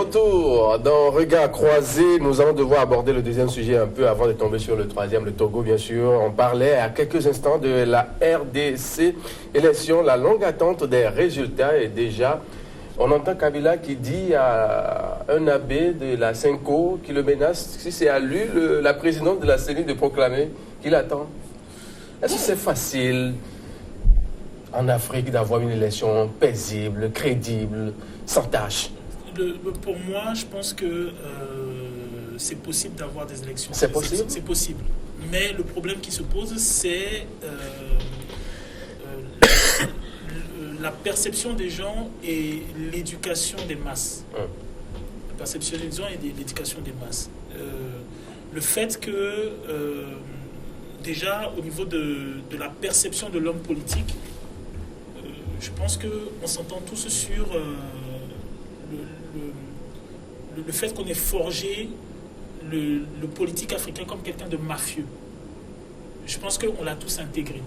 retour dans Regard croisé. Nous allons devoir aborder le deuxième sujet un peu avant de tomber sur le troisième, le Togo bien sûr. On parlait à quelques instants de la RDC élection, la longue attente des résultats et déjà on entend Kabila qui dit à un abbé de la Cinco qui le menace, si c'est à lui, la présidente de la CENI, de proclamer qu'il attend. Est-ce que c'est facile en Afrique d'avoir une élection paisible, crédible, sans tâche? Pour moi, je pense que c'est possible d'avoir des élections. C'est possible? C'est possible. Mais le problème qui se pose, c'est la perception des gens et l'éducation des masses. La perception des gens et l'éducation des masses. Le fait que, déjà, au niveau de la perception de l'homme politique, je pense qu'on s'entend tous sur le fait qu'on ait forgé le politique africain comme quelqu'un de mafieux. Je pense qu'on l'a tous intégré.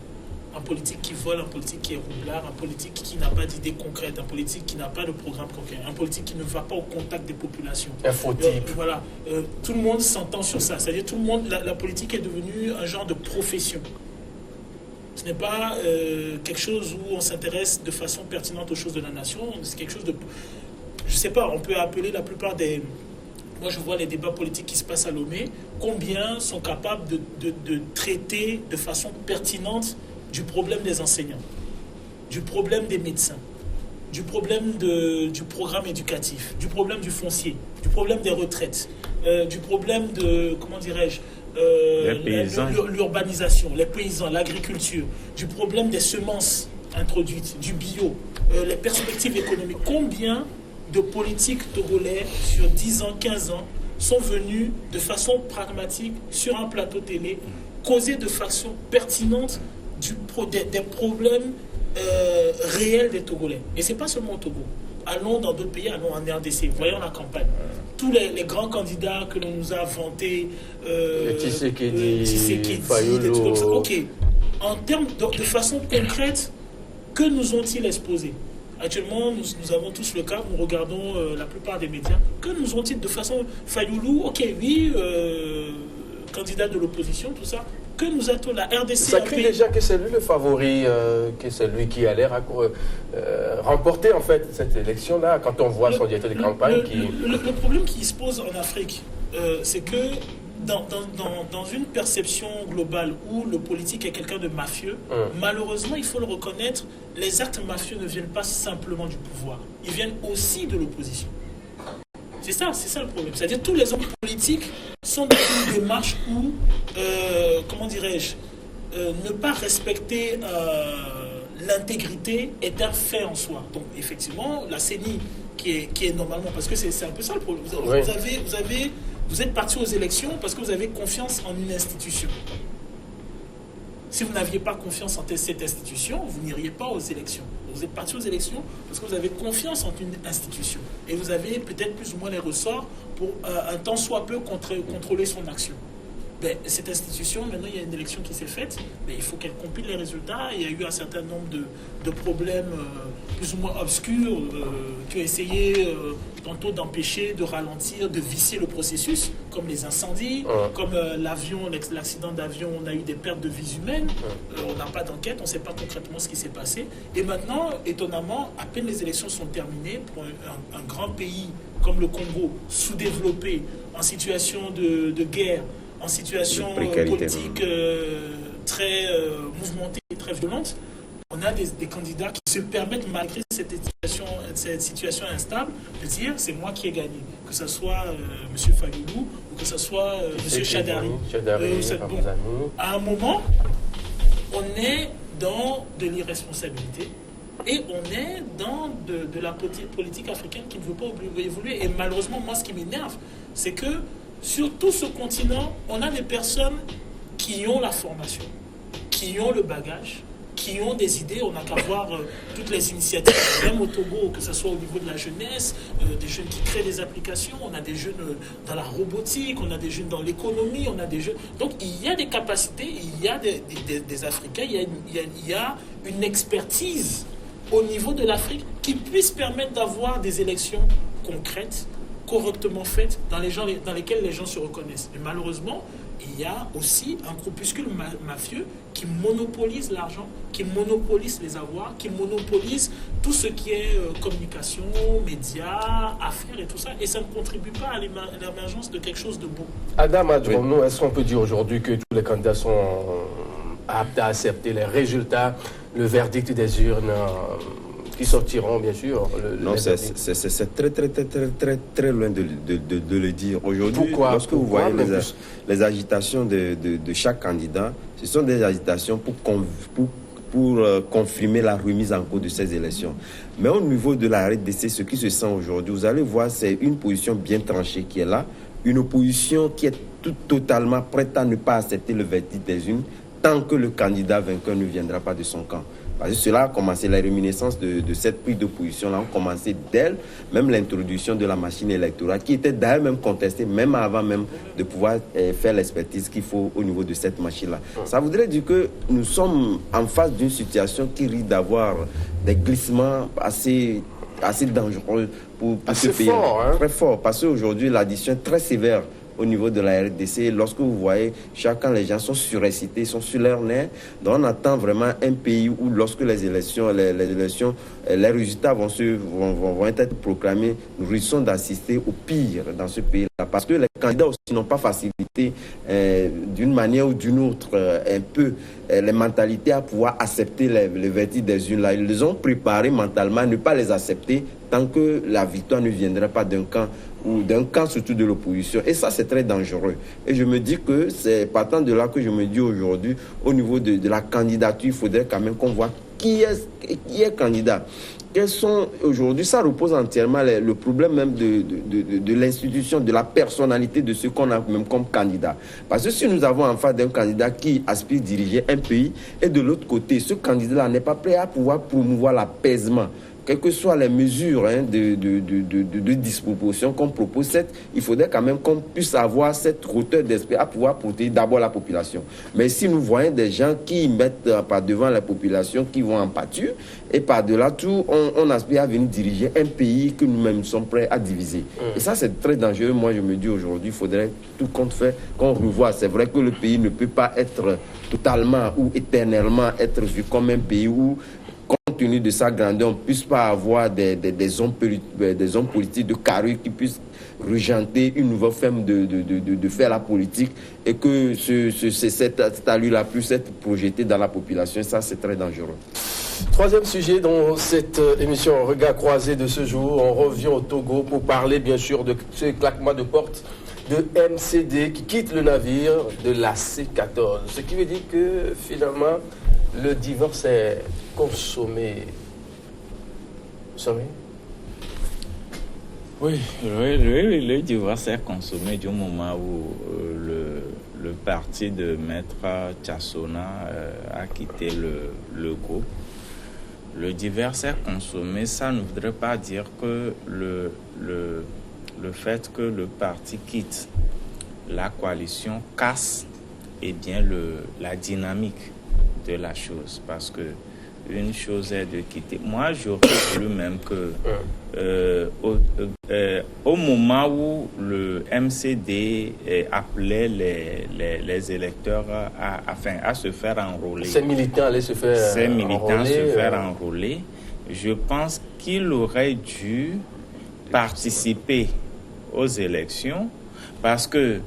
Un politique qui vole, un politique qui est roublard, un politique qui n'a pas d'idées concrètes, un politique qui n'a pas de programme concret, un politique qui ne va pas au contact des populations. Infotype. Voilà. Tout le monde s'entend sur ça. C'est-à-dire tout le monde, la politique est devenue un genre de profession. Ce n'est pas quelque chose où on s'intéresse de façon pertinente aux choses de la nation. C'est quelque chose de... Je ne sais pas, on peut appeler la plupart des... Moi, je vois les débats politiques qui se passent à Lomé. Combien sont capables de traiter de façon pertinente du problème des enseignants, du problème des médecins, du problème du programme éducatif, du problème du foncier, du problème des retraites, du problème de, comment dirais-je, l'urbanisation, les paysans, l'agriculture, du problème des semences introduites, du bio, les perspectives économiques. Combien de politiques togolais sur 10 ans, 15 ans sont venus de façon pragmatique sur un plateau télé, causer de façon pertinente des problèmes réels des Togolais. Et ce n'est pas seulement au Togo. Allons dans d'autres pays, allons en RDC, voyons la campagne. Tous les grands candidats que l'on nous a vantés, Tshisekedi, des trucs comme ça. Ok, en termes de façon concrète, que nous ont-ils exposé? Actuellement, nous avons tous le cas, nous regardons la plupart des médias. Que nous ont-ils de façon Fayoulou? Ok, oui, candidat de l'opposition, tout ça. Que nous a-t-on la RDC? Ça crie déjà que c'est lui le favori, que c'est lui qui allait remporter en fait cette élection-là, quand on voit son directeur de campagne qui... Le problème qui se pose en Afrique, c'est que dans une perception globale où le politique est quelqu'un de mafieux, malheureusement, il faut le reconnaître, les actes mafieux ne viennent pas simplement du pouvoir, ils viennent aussi de l'opposition. C'est ça le problème. C'est-à-dire tous les hommes politiques sont dans une démarche où, comment dirais-je, ne pas respecter l'intégrité est un fait en soi. Donc effectivement, la CENI qui est normalement, parce que c'est un peu ça le problème. Vous êtes parti aux élections parce que vous avez confiance en une institution. Si vous n'aviez pas confiance en cette institution, vous n'iriez pas aux élections. Vous êtes parti aux élections parce que vous avez confiance en une institution. Et vous avez peut-être plus ou moins les ressorts pour un tant soit peu contrôler son action. Ben, cette institution, maintenant il y a une élection qui s'est faite, mais il faut qu'elle compile les résultats. Il y a eu un certain nombre de problèmes plus ou moins obscurs qui ont essayé tantôt d'empêcher, de ralentir, de vicier le processus, comme les incendies, comme l'accident d'avion, on a eu des pertes de vies humaines, on n'a pas d'enquête, on ne sait pas concrètement ce qui s'est passé. Et maintenant, étonnamment, à peine les élections sont terminées, pour un grand pays comme le Congo, sous-développé, en situation de guerre, en situation politique très mouvementée et très violente, on a des candidats qui se permettent, malgré cette situation instable, de dire c'est moi qui ai gagné. Que ce soit M. Fayoulou ou que ce soit M. Chadari. À un moment, on est dans de l'irresponsabilité et on est dans de la politique africaine qui ne veut pas évoluer. Et malheureusement, moi, ce qui m'énerve, c'est que sur tout ce continent, on a des personnes qui ont la formation, qui ont le bagage, qui ont des idées. On n'a qu'à voir toutes les initiatives, même au Togo, que ce soit au niveau de la jeunesse, des jeunes qui créent des applications, on a des jeunes dans la robotique, on a des jeunes dans l'économie, on a des jeunes... Donc il y a des capacités, il y a des Africains, il y a une expertise au niveau de l'Afrique qui puisse permettre d'avoir des élections concrètes, correctement faites dans lesquelles les gens se reconnaissent. Mais malheureusement, il y a aussi un groupuscule mafieux qui monopolise l'argent, qui monopolise les avoirs, qui monopolise tout ce qui est communication, médias, affaires et tout ça. Et ça ne contribue pas à l'émergence de quelque chose de bon. Adam Adjouamno, est-ce qu'on peut dire aujourd'hui que tous les candidats sont aptes à accepter les résultats, le verdict des urnes qui sortiront, bien sûr? Non, c'est très loin de le dire. Aujourd'hui, lorsque vous voyez les agitations de chaque candidat, ce sont des agitations pour confirmer la remise en cause de ces élections. Mais au niveau de la RDC, ce qui se sent aujourd'hui, vous allez voir, c'est une position bien tranchée qui est là, une opposition qui est totalement prête à ne pas accepter le verdict des urnes tant que le candidat vainqueur ne viendra pas de son camp. Parce que cela a commencé, la réminiscence de cette prise de position-là a commencé dès même l'introduction de la machine électorale, qui était d'ailleurs même contestée, même avant même de pouvoir faire l'expertise qu'il faut au niveau de cette machine-là. Ça voudrait dire que nous sommes en face d'une situation qui risque d'avoir des glissements assez dangereux pour ce pays. Fort, hein? Très fort, parce qu'aujourd'hui, l'addition est très sévère au niveau de la RDC, lorsque vous voyez, les gens sont surexcités, sont sur leur nerfs. Donc on attend vraiment un pays où lorsque les élections, les résultats vont être proclamés, nous risquons d'assister au pire dans ce pays-là. Parce que les candidats aussi n'ont pas facilité d'une manière ou d'une autre un peu les mentalités à pouvoir accepter le verdict des urnes. Là, ils les ont préparés mentalement à ne pas les accepter tant que la victoire ne viendrait pas d'un camp ou d'un camp surtout de l'opposition. Et ça, c'est très dangereux. Et je me dis que c'est partant de là que je me dis aujourd'hui, au niveau de la candidature, il faudrait quand même qu'on voit qui est candidat. Quels sont aujourd'hui, ça repose entièrement le problème même de l'institution, de la personnalité de ce qu'on a même comme candidat. Parce que si nous avons en face d'un candidat qui aspire à diriger un pays, et de l'autre côté, ce candidat-là n'est pas prêt à pouvoir promouvoir l'apaisement, quelles que soient les mesures de disproportion qu'on propose, il faudrait quand même qu'on puisse avoir cette hauteur d'esprit à pouvoir protéger d'abord la population. Mais si nous voyons des gens qui mettent par devant la population, qui vont en pâture, et par-delà tout, on aspire à venir diriger un pays que nous-mêmes sommes prêts à diviser. Et ça, c'est très dangereux. Moi, je me dis aujourd'hui, il faudrait tout compte fait qu'on revoie. C'est vrai que le pays ne peut pas être totalement ou éternellement être vu comme un pays où, compte tenu de sa grandeur, on ne puisse pas avoir des hommes politiques de carrure qui puissent régenter une nouvelle forme de faire la politique et que cette allure-là puisse être projetée dans la population. Et ça, c'est très dangereux. Troisième sujet dans cette émission Regard croisé de ce jour, on revient au Togo pour parler bien sûr de ce claquement de porte de MCD qui quitte le navire de la C14. Ce qui veut dire que finalement le divorce est consommé. Vous savez? Oui, le divorce est consommé du moment où le parti de Maître Tchassona a quitté le groupe. Le divorce est consommé, ça ne voudrait pas dire que le fait que le parti quitte la coalition casse la dynamique de la chose, parce que une chose est de quitter. Moi, j'aurais voulu même que au moment où le MCD appelait les électeurs à se faire enrôler, ces militants allaient se faire enrôler, je pense qu'il aurait dû participer aux élections, parce que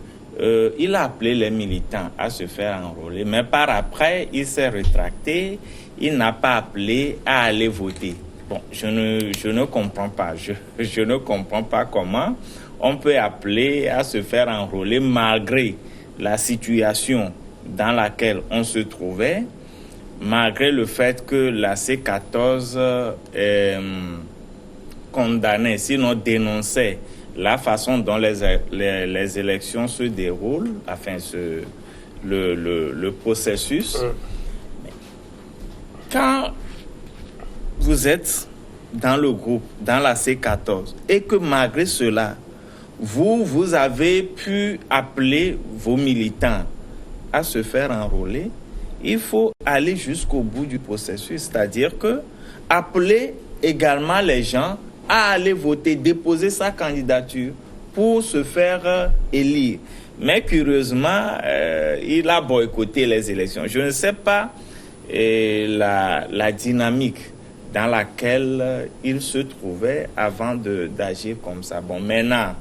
il a appelé les militants à se faire enrôler, mais par après, il s'est rétracté, il n'a pas appelé à aller voter. Bon, je ne comprends pas. Je ne comprends pas comment on peut appeler à se faire enrôler malgré la situation dans laquelle on se trouvait, malgré le fait que la C14 condamnait, sinon dénonçait la façon dont les élections se déroulent, enfin le processus. Quand vous êtes dans le groupe, dans la C14, et que malgré cela, vous avez pu appeler vos militants à se faire enrôler, il faut aller jusqu'au bout du processus, c'est-à-dire que appeler également les gens à aller voter, déposer sa candidature pour se faire élire. Mais curieusement, il a boycotté les élections. Je ne sais pas la dynamique dans laquelle il se trouvait avant d'agir comme ça. Bon, maintenant,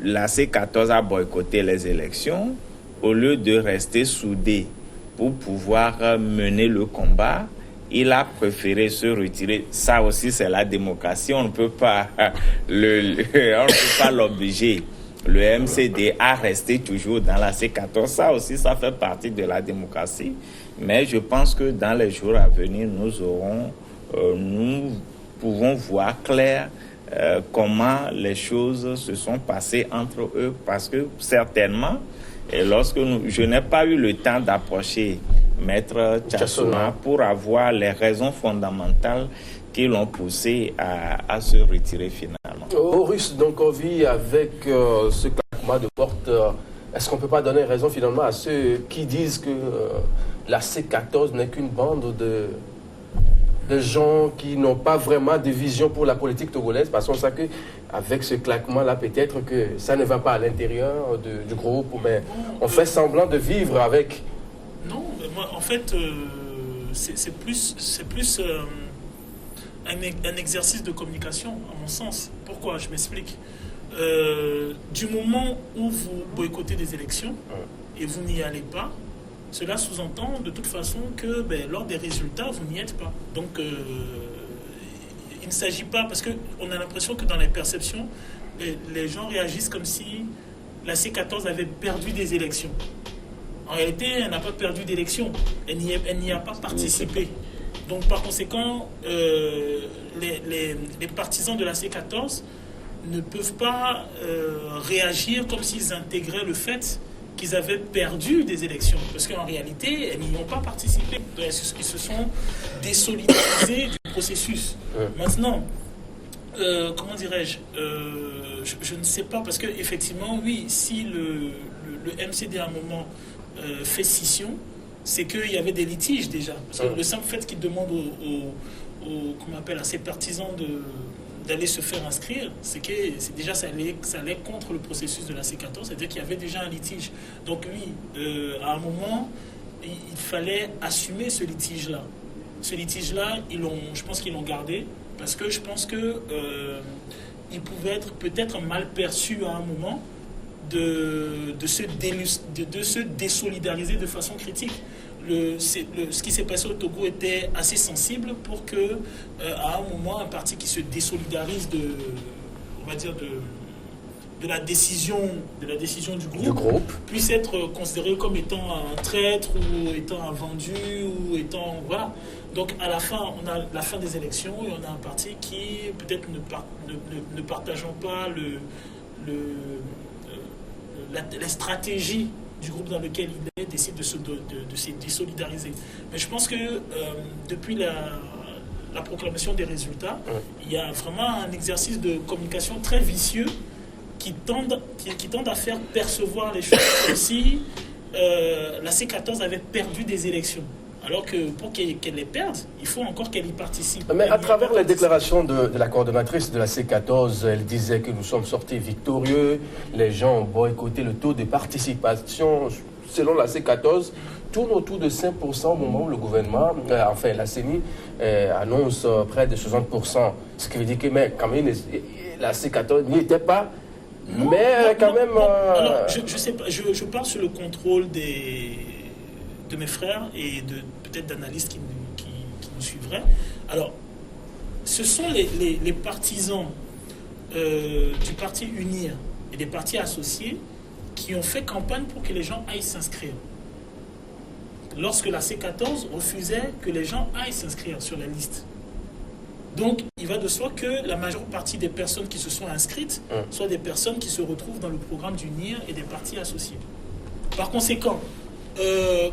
la C14 a boycotté les élections au lieu de rester soudé pour pouvoir mener le combat. Il a préféré se retirer. Ça aussi, c'est la démocratie. On ne peut pas l'obliger, le MCD, à rester toujours dans la C14. Ça aussi, ça fait partie de la démocratie. Mais je pense que dans les jours à venir, nous pouvons voir clair comment les choses se sont passées entre eux. Parce que certainement, je n'ai pas eu le temps d'approcher Maître Tchassona pour avoir les raisons fondamentales qui l'ont poussé à se retirer finalement. Maurice Donkovi, avec ce claquement de porte, est-ce qu'on ne peut pas donner raison finalement à ceux qui disent que la C14 n'est qu'une bande de gens qui n'ont pas vraiment de vision pour la politique togolaise? Parce qu'on sait qu'avec ce claquement-là, peut-être que ça ne va pas à l'intérieur du groupe, mais on fait semblant de vivre avec. Non, mais moi, en fait, c'est plus un exercice de communication, à mon sens. Pourquoi? Je m'explique. Du moment où vous boycottez des élections et vous n'y allez pas, cela sous-entend de toute façon que lors des résultats, vous n'y êtes pas. Donc, il ne s'agit pas, parce qu'on a l'impression que dans les perceptions, les gens réagissent comme si la C14 avait perdu des élections. En réalité, elle n'a pas perdu d'élection. Elle n'y a pas participé. Donc, par conséquent, les partisans de la C14 ne peuvent pas réagir comme s'ils intégraient le fait qu'ils avaient perdu des élections. Parce qu'en réalité, elles n'y ont pas participé. Ils se sont désolidarisés du processus. Maintenant, comment dirais-je, je ne sais pas, parce qu'effectivement, oui, si le MCD à un moment fait scission, c'est qu'il y avait des litiges déjà. Parce que le simple fait qu'il demande à ses partisans d'aller se faire inscrire, c'est déjà ça allait contre le processus de la C14, c'est-à-dire qu'il y avait déjà un litige. Donc oui, à un moment, il fallait assumer ce litige-là. Ce litige-là, je pense qu'ils l'ont gardé, parce que je pense que il pouvait être peut-être mal perçu à un moment de se désolidariser de façon critique. Ce qui s'est passé au Togo était assez sensible pour que, à un moment, un parti qui se désolidarise de la décision du groupe puisse être considéré comme étant un traître ou étant un vendu ou étant voilà. Donc à la fin, on a la fin des élections et on a un parti qui peut-être ne partageant pas la stratégie du groupe dans lequel il est, décide de se désolidariser. Mais je pense que depuis la proclamation des résultats, il y a vraiment un exercice de communication très vicieux qui tend à faire percevoir les choses comme si la C14 avait perdu des élections. Alors que pour qu'elle les perde, il faut encore qu'elle y participe. Mais à travers les déclarations de la coordonnatrice de la C14, elle disait que nous sommes sortis victorieux, les gens ont boycotté, le taux de participation, selon la C14, tourne autour de 5% au moment où le gouvernement, la CENI, annonce près de 60%. Ce qui veut dire que quand même, la C14 n'y était pas. Non, mais quand même... Alors, je sais pas, je parle sur le contrôle de mes frères et peut-être d'analystes qui nous suivraient. Alors, ce sont les partisans du parti UNIR et des partis associés qui ont fait campagne pour que les gens aillent s'inscrire. Lorsque la C14 refusait que les gens aillent s'inscrire sur la liste. Donc, il va de soi que la majeure partie des personnes qui se sont inscrites soient des personnes qui se retrouvent dans le programme d'UNIR et des partis associés. Par conséquent,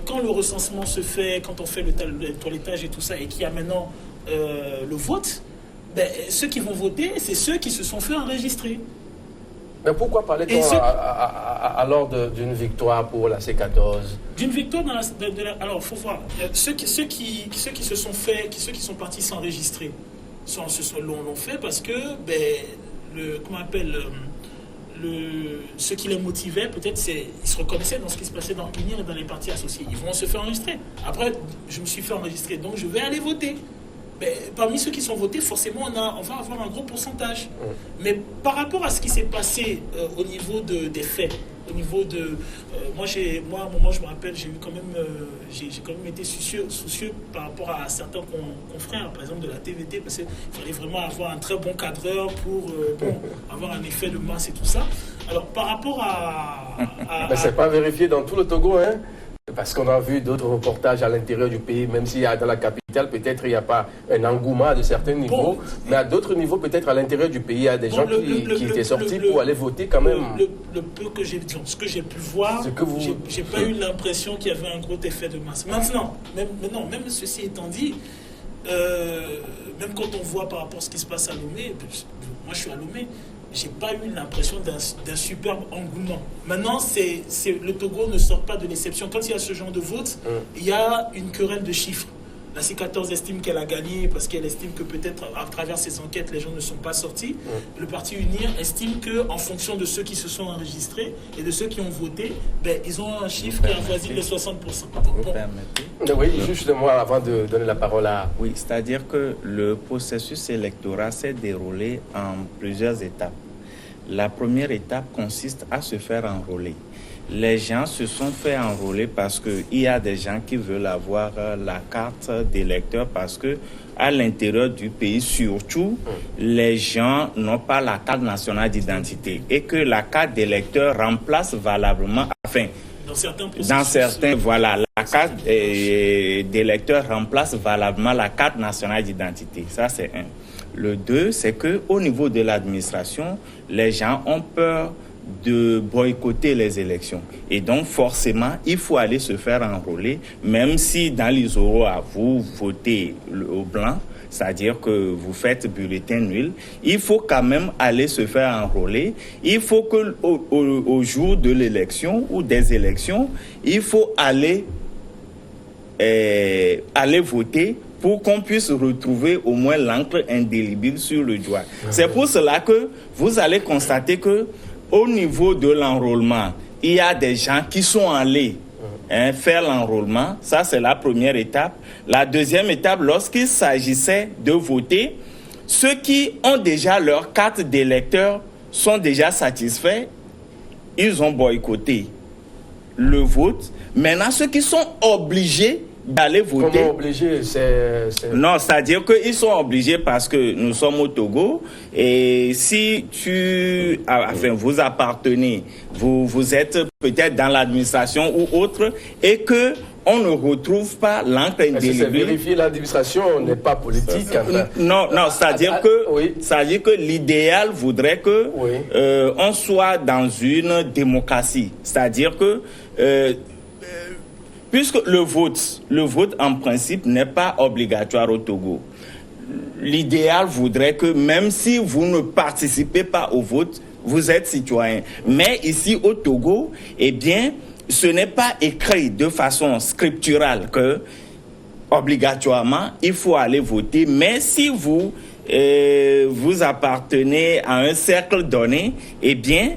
quand le recensement se fait, quand on fait le toilettage et tout ça, et qu'il y a maintenant le vote, ceux qui vont voter, c'est ceux qui se sont fait enregistrer. Mais pourquoi parler-t-on alors d'une victoire pour la C14? D'une victoire alors, il faut voir. Ceux qui sont partis s'enregistrer, l'ont fait parce que ce qui les motivait, peut-être, ils se reconnaissaient dans ce qui se passait dans l'UNIR et dans les partis associés. Ils vont se faire enregistrer. Après, je me suis fait enregistrer, donc je vais aller voter. Mais parmi ceux qui sont votés, forcément, on va avoir un gros pourcentage. Mais par rapport à ce qui s'est passé au niveau des faits, au niveau de... moi, à un moment, je me rappelle, j'ai quand même été soucieux par rapport à certains confrères, par exemple de la TVT, parce qu'il fallait vraiment avoir un très bon cadreur pour avoir un effet de masse et tout ça. Alors, par rapport Mais c'est pas vérifié dans tout le Togo, hein? Parce qu'on a vu d'autres reportages à l'intérieur du pays, même s'il y a dans la capitale, peut-être il n'y a pas un engouement à de certains niveaux, mais à d'autres niveaux, peut-être à l'intérieur du pays, il y a des gens qui étaient sortis pour aller voter quand même. Le peu que j'ai, ce que j'ai pu voir, j'ai pas eu l'impression qu'il y avait un gros effet de masse. Maintenant, même ceci étant dit, même quand on voit par rapport à ce qui se passe à Lomé, moi je suis à Lomé, j'ai pas eu l'impression d'un superbe engouement. Maintenant, le Togo ne sort pas de l'exception. Quand il y a ce genre de vote, il y a une querelle de chiffres. La C14 estime qu'elle a gagné parce qu'elle estime que peut-être à travers ces enquêtes, les gens ne sont pas sortis. Le parti UNIR estime qu'en fonction de ceux qui se sont enregistrés et de ceux qui ont voté, ils ont un chiffre qui avoisine les 60%. Oui, justement, avant de donner la parole à... Oui, c'est-à-dire que le processus électoral s'est déroulé en plusieurs étapes. La première étape consiste à se faire enrôler. Les gens se sont fait enrôler parce qu'il y a des gens qui veulent avoir la carte d'électeur parce que à l'intérieur du pays, surtout, les gens n'ont pas la carte nationale d'identité et que la carte d'électeur remplace valablement, dans certains, voilà, la carte d'électeur remplace valablement la carte nationale d'identité. Ça, c'est un. Le 2, c'est qu'au niveau de l'administration, les gens ont peur de boycotter les élections. Et donc, forcément, il faut aller se faire enrôler, même si dans les oraux, vous votez au blanc, c'est-à-dire que vous faites bulletin nul, il faut quand même aller se faire enrôler. Il faut qu'au jour de l'élection ou des élections, il faut aller voter pour qu'on puisse retrouver au moins l'encre indélébile sur le doigt. C'est pour cela que vous allez constater que au niveau de l'enrôlement, il y a des gens qui sont allés faire l'enrôlement. Ça, c'est la première étape. La deuxième étape, lorsqu'il s'agissait de voter, ceux qui ont déjà leur carte d'électeur sont déjà satisfaits. Ils ont boycotté le vote. Maintenant, ceux qui sont obligés d'aller voter. Comment obligé? Non, c'est-à-dire qu'ils sont obligés parce que nous sommes au Togo et si vous appartenez, vous êtes peut-être dans l'administration ou autre et que on ne retrouve pas l'encre indélébile. C'est vérifier l'administration n'est pas politique. Non, c'est-à-dire que l'idéal voudrait que on soit dans une démocratie. C'est-à-dire que puisque le vote en principe n'est pas obligatoire au Togo, l'idéal voudrait que même si vous ne participez pas au vote, vous êtes citoyen. Mais ici au Togo, eh bien, ce n'est pas écrit de façon scripturale que obligatoirement il faut aller voter. Mais si vous appartenez à un cercle donné, eh bien,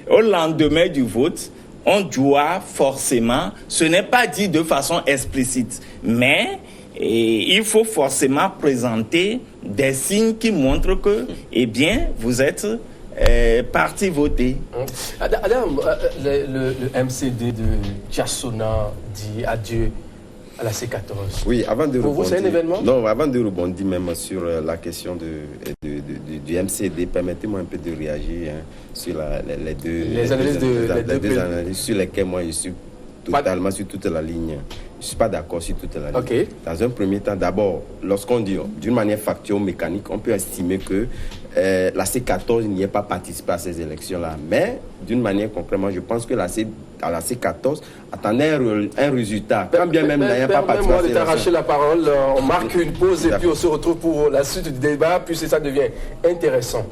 au lendemain du vote, on doit forcément, ce n'est pas dit de façon explicite, mais il faut forcément présenter des signes qui montrent que, eh bien, vous êtes parti voter. Adam, le MCD de Djassona dit adieu à la C14. Oui, avant de Pour vous, c'est un événement? Non, avant de rebondir même sur la question du MCD, permettez-moi un peu de réagir sur les deux analyses sur lesquelles moi je suis totalement sur toute la ligne. Je ne suis pas d'accord sur toute la ligne. Okay. Dans un premier temps, d'abord, lorsqu'on dit d'une manière factuelle, mécanique, on peut estimer que la C14 n'y ait pas participé à ces élections-là. Mais d'une manière concrète, moi, je pense que la C14 attendait un résultat. Quand bien même n'ayant pas participé à ces élections. Arracher la parole, on marque une pause et puis on se retrouve pour la suite du débat, puis ça devient intéressant.